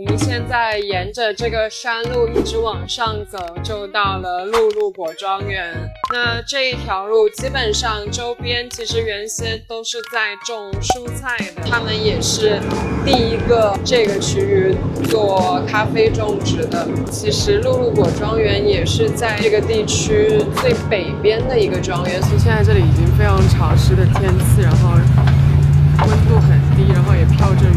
我们现在沿着这个山路一直往上走，就到了露露果庄园。那这一条路基本上周边其实原先都是在种蔬菜的，他们也是第一个这个区域做咖啡种植的。其实露露果庄园也是在这个地区最北边的一个庄园。现在这里已经非常潮湿的天气，然后温度很低，然后也飘着雨。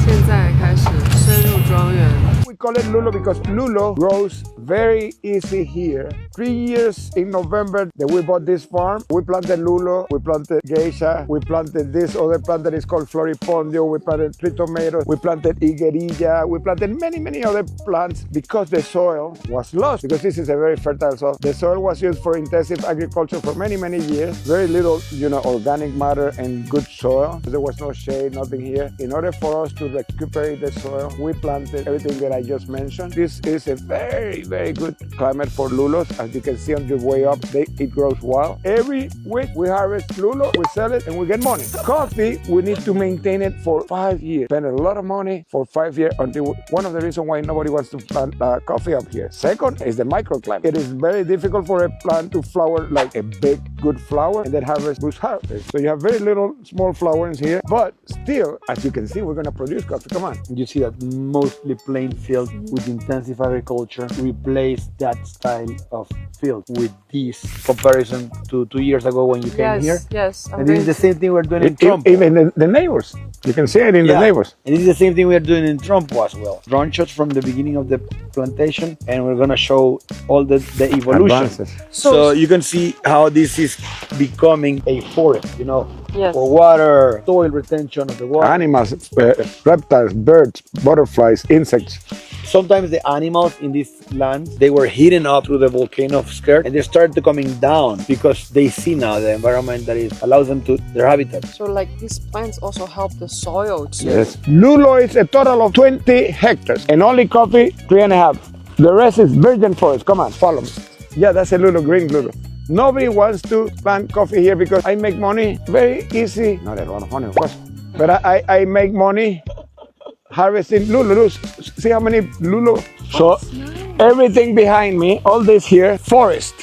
现在开始深入庄园。We call it Lulo because Lulo grows very easy here. 3 years in November that we bought this farm, we planted Lulo, we planted geisha, we planted this other plant that is called floripondio, we planted 3 tomatoes, we planted higuerilla, we planted many other plants because the soil was lost, because this is a very fertile soil. The soil was used for intensive agriculture for many years. Very little, organic matter and good soil. There was no shade, nothing here. In order for us to recuperate the soil, we planted everything that I just mentioned. This is a very good climate for lulos. As you can see on your way up, it grows wild. Every week we harvest lulo, we sell it, and we get money. Coffee, we need to maintain it for 5 years. Spend a lot of money for 5 years until one of the reasons why nobody wants to plant coffee up here. Second is the microclimate. It is very difficult for a plant to flower like a big, good flower and then harvest good harvest. So you have very little small flowers here, but still, as you can see, we're gonna produce coffee. Come on. You see that mostly plain field with intensive agriculture. Replace that style of field with this comparison to 2 years ago when you came here. Yes. And this is the same thing we're doing in Trump. Even the neighbors. You can see it in the neighbors. And this is the same thing we're doing in Trump as well. Drone shots from the beginning of the plantation, and we're gonna show all the evolution. Advances. So you can see how this is becoming a forest, Yes. for water, soil retention of the water. Animals, reptiles, birds, butterflies, insects. Sometimes the animals in this land, they were hidden up through the volcano skirt, and they started coming down because they see now the environment that allows them to their habitat. So like these plants also help the soil too. Yes. Lulo is a total of 20 hectares and only coffee 3.5. The rest is virgin forest. Come on, follow me. Yeah, that's a Lulo, green Lulo. Nobody wants to plant coffee here because I make money very easy. Not a lot of money, of course, but I make money harvesting Lulo. See how many Lulo? So everything behind me, all this here, forest.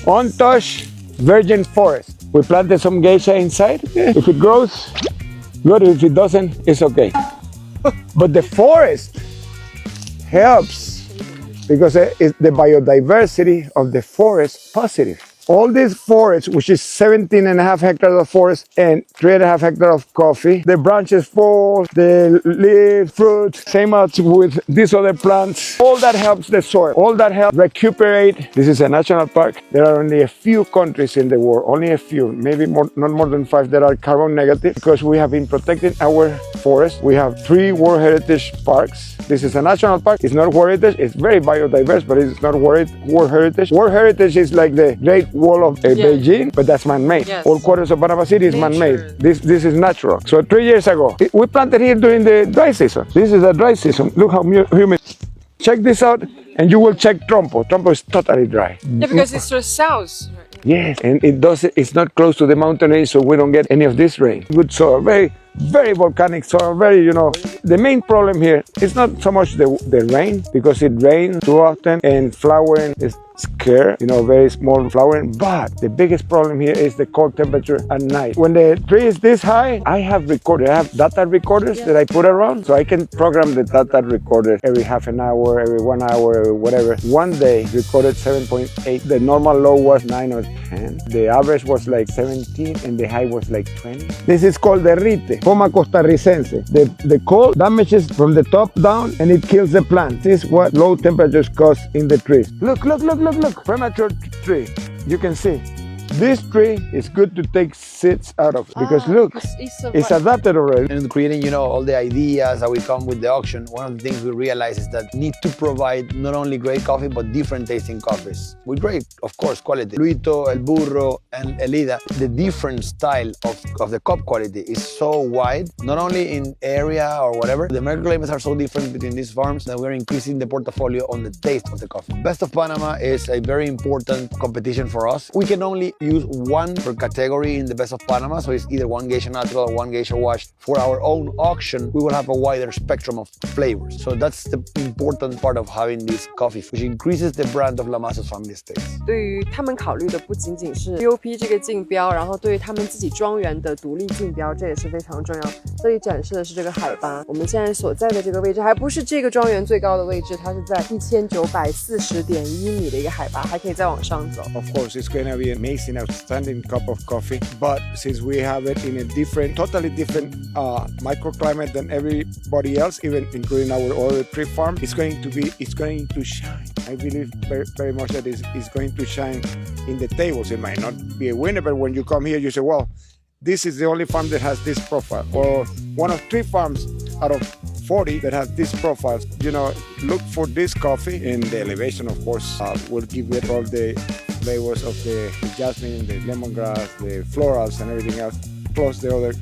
Untouched virgin forest. We planted some geisha inside. If it grows, good. If it doesn't, it's okay. But the forest helps because the biodiversity of the forest positive. All this forest, which is 17.5 hectares of forest and 3.5 hectares of coffee, the branches fall, the leaves, fruits, same as with these other plants. All that helps the soil. All that helps recuperate. This is a national park. There are only a few countries in the world, only a few, maybe not more than 5 that are carbon negative, because we have been protecting our forest. We have 3 World Heritage Parks. This is a national park. It's not World Heritage. It's very biodiverse, but it's not World Heritage. World Heritage is like the Great Wall of Beijing, but that's man-made. Yes. All quarters of Panama City is man-made. This is natural. So 3 years ago, we planted here during the dry season. This is a dry season. Look how humid. Check this out, and you will check Trompo. Trompo is totally dry. Yeah, because it's the south. Yes, and it's not close to the mountain range, so we don't get any of this rain. Good soil, very volcanic soil, the main problem here is not so much the rain, because it rains too often and flowering is scarce, very small flowering, but the biggest problem here is the cold temperature at night. When the tree is this high, I have data recorders that I put around, so I can program the data recorder every half an hour, every 1 hour, whatever. One day recorded 7.8, the normal low was 9 or 10, the average was like 17 and the high was like 20. This is called derrite. Poma costarricense. The cold damages from the top down and it kills the plant. This is what low temperatures cause in the trees. Look. Premature tree. You can see. This tree is good to take seeds out of because look, it's adapted already. And creating, all the ideas that we come with the auction, one of the things we realize is that need to provide not only great coffee, but different tasting coffees. With great, of course, quality. Luito, El Burro, and Elida, the different style of the cup quality is so wide, not only in area or whatever. The microclimates are so different between these farms that we're increasing the portfolio on the taste of the coffee. Best of Panama is a very important competition for us. We can only use one per category in the Best of Panama, so it's either one geisha natural or one geisha washed. For our own auction, we will have a wider spectrum of flavors. So that's the important part of having this coffee, which increases the brand of Lamastus family estates. 对于他们考虑的不仅仅是 BOP 这个竞标，然后对于他们自己庄园的独立竞标，这也是非常重要。这里展示的是这个海拔，我们现在所在的这个位置还不是这个庄园最高的位置，它是在1940.1米的一个海拔，还可以再往上走。Of course, it's going to be an amazing, outstanding cup of coffee. But since we have it in a different, totally different microclimate than everybody else, even including our other tree farm, it's going to shine. I believe very much that it's going to shine in the tables. It might not be a winner, but when you come here, you say, well, this is the only farm that has this profile, or one of 3 farms out of 40 that have this profile. You know, look for this coffee, and the elevation, of course, will give it all the flavors of the jasmine, the lemongrass, the florals, and everything else, plus the other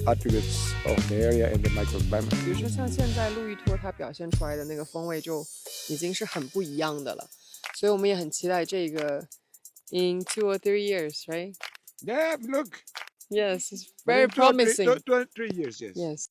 attributes of the area and the microclimate. 比如说像现在路易托它表现出来的那个风味就已经是很不一样的了，所以我们也很期待这个 in 2 or 3 years, right? Yeah, look. Yes, it's very promising. 2 or 3 years, yes. Yes.